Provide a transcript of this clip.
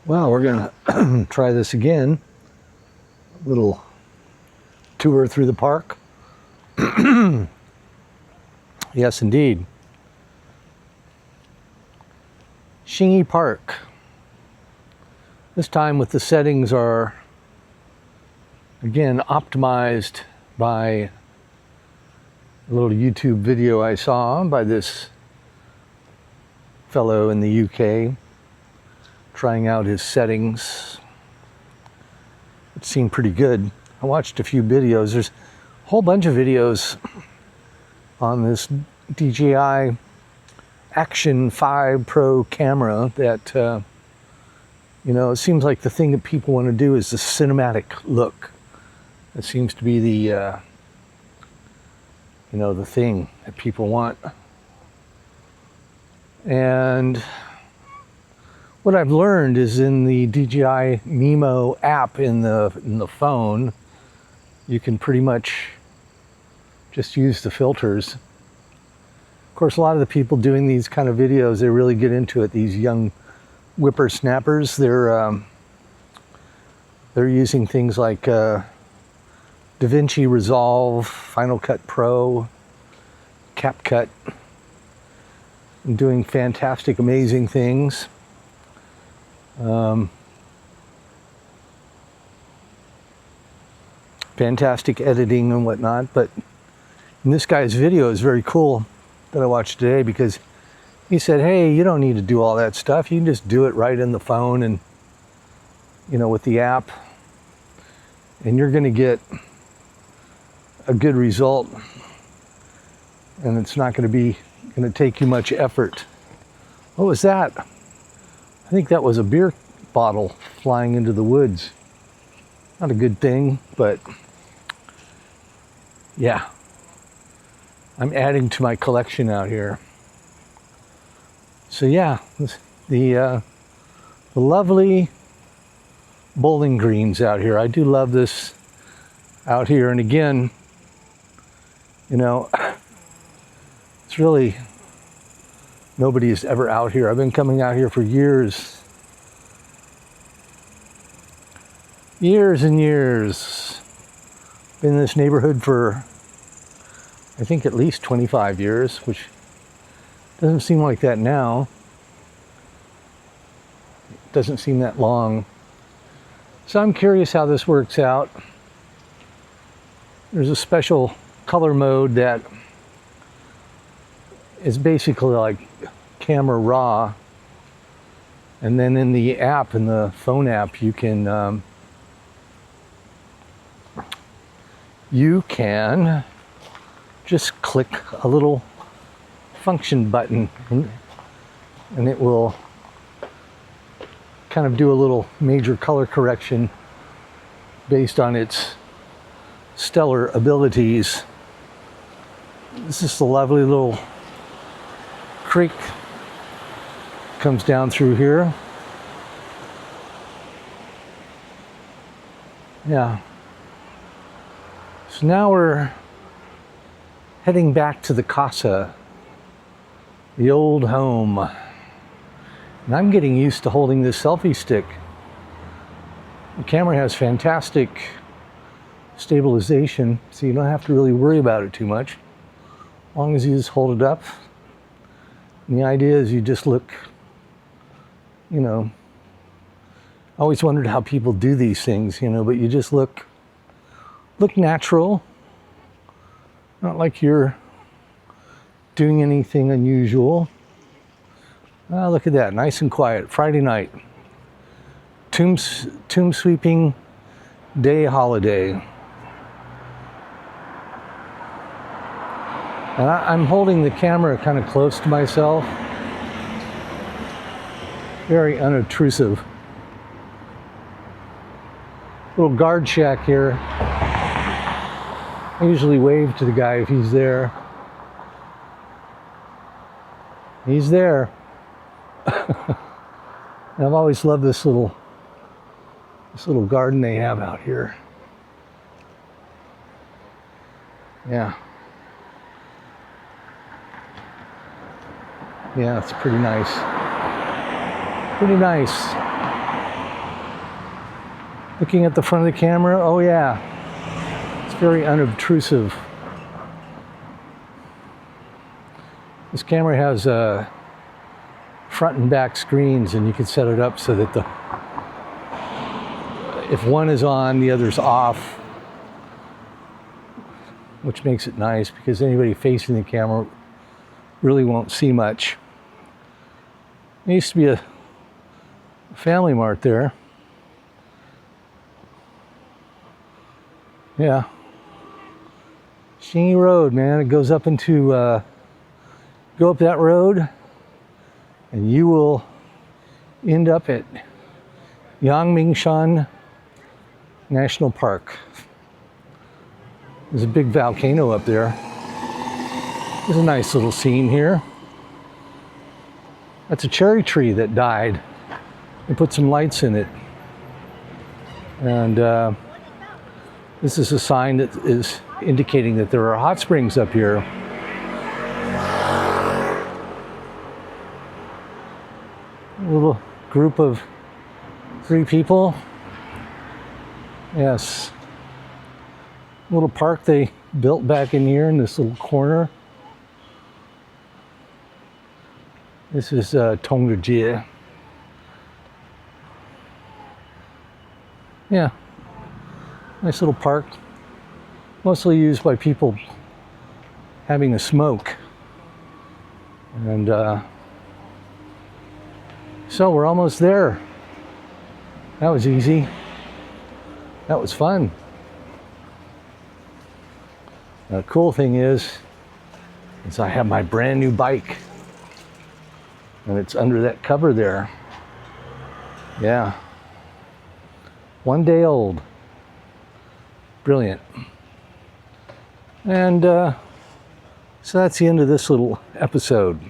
Well, we're gonna try this again. A little tour through the park. Yes, indeed. Xingyi Park. This time with the settings are, again, optimized by a little YouTube video I saw by this fellow in the UK trying out his settings. It seemed pretty good. I watched a few videos. There's a whole bunch of videos on this DJI Action 5 Pro camera that, it seems like the thing that people want to do is the cinematic look. It seems to be the, the thing that people want. And what I've learned is in the DJI Mimo app in the phone, you can pretty much just use the filters. Of course, a lot of the people doing these kind of videos, they really get into it. These young whippersnappers, they're using things like DaVinci Resolve, Final Cut Pro, CapCut, and doing fantastic, amazing things. Fantastic editing and whatnot, but in this guy's video is very cool that I watched today because he said, hey, you don't need to do all that stuff. You can just do it right in the phone and, with the app, and you're going to get a good result, and it's not going to take you much effort. What was that? I think that was a beer bottle flying into the woods. Not a good thing, but yeah, I'm adding to my collection out here. So yeah, the lovely bowling greens out here. I do love this out here, and again, it's really, nobody is ever out here. I've been coming out here for years. Years and years. Been in this neighborhood for, I think, at least 25 years, which doesn't seem like that now. It doesn't seem that long. So I'm curious how this works out. There's a special color mode that is basically like camera raw, and then in the app, in the phone app, you can just click a little function button and it will kind of do a little major color correction based on its stellar abilities. This is the lovely little creek comes down through here. Yeah. So now we're heading back to the casa, the old home. And I'm getting used to holding this selfie stick. The camera has fantastic stabilization, so you don't have to really worry about it too much, as long as you just hold it up. And the idea is you just look, I always wondered how people do these things, but you just look natural, not like you're doing anything unusual. Oh, look at that, nice and quiet. Friday night, tomb sweeping day holiday. And I'm holding the camera kind of close to myself. Very unobtrusive. Little guard shack here. I usually wave to the guy if he's there. He's there. I've always loved this little garden they have out here. Yeah. Yeah, it's pretty nice. Pretty nice. Looking at the front of the camera, oh yeah, it's very unobtrusive. This camera has front and back screens, and you can set it up so that if one is on, the other's off, which makes it nice because anybody facing the camera really won't see much. There used to be a Family Mart there. Yeah. Xingyi Road, man. It goes up into, go up that road and you will end up at Yangmingshan National Park. There's a big volcano up there. There's a nice little scene here. That's a cherry tree that died. They put some lights in it. And this is a sign that is indicating that there are hot springs up here. A little group of 3 people. Yes. Little park they built back in here in this little corner. This is Tongji. Yeah, nice little park. Mostly used by people having a smoke. And so we're almost there. That was easy. That was fun. The cool thing is I have my brand new bike. And it's under that cover there. Yeah. 1 day old. Brilliant. And so that's the end of this little episode.